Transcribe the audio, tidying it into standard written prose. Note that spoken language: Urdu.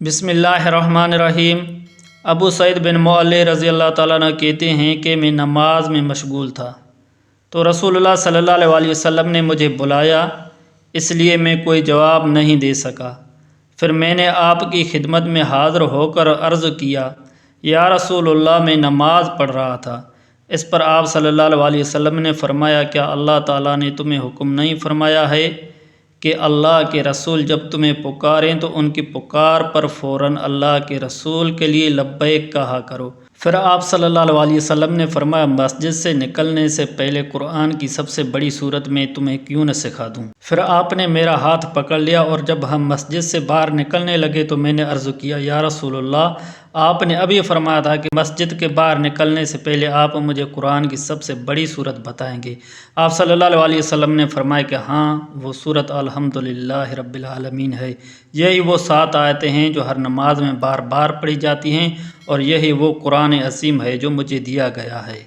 بسم اللہ الرحمن الرحیم۔ ابو سعید بن معلّ رضی اللہ تعالیٰ عنہ کہتے ہیں کہ میں نماز میں مشغول تھا تو رسول اللہ صلی اللہ علیہ وسلم نے مجھے بلایا، اس لیے میں کوئی جواب نہیں دے سکا۔ پھر میں نے آپ کی خدمت میں حاضر ہو کر عرض کیا، یا رسول اللہ، میں نماز پڑھ رہا تھا۔ اس پر آپ صلی اللہ علیہ وسلم نے فرمایا، کیا اللہ تعالیٰ نے تمہیں حکم نہیں فرمایا ہے کہ اللہ کے رسول جب تمہیں پکاریں تو ان کی پکار پر فوراً اللہ کے رسول کے لیے لبیک کہا کرو؟ پھر آپ صلی اللہ علیہ وسلم نے فرمایا، مسجد سے نکلنے سے پہلے قرآن کی سب سے بڑی صورت میں تمہیں کیوں نہ سکھا دوں؟ پھر آپ نے میرا ہاتھ پکڑ لیا اور جب ہم مسجد سے باہر نکلنے لگے تو میں نے عرض کیا، یا رسول اللہ، آپ نے ابھی فرمایا تھا کہ مسجد کے باہر نکلنے سے پہلے آپ مجھے قرآن کی سب سے بڑی صورت بتائیں گے۔ آپ صلی اللہ علیہ وسلم نے فرمایا کہ ہاں، وہ صورت الحمدللہ رب العالمین ہے۔ یہی وہ 7 آیتیں ہیں جو ہر نماز میں بار بار پڑھی جاتی ہیں، اور یہی وہ قرآن عظیم ہے جو مجھے دیا گیا ہے۔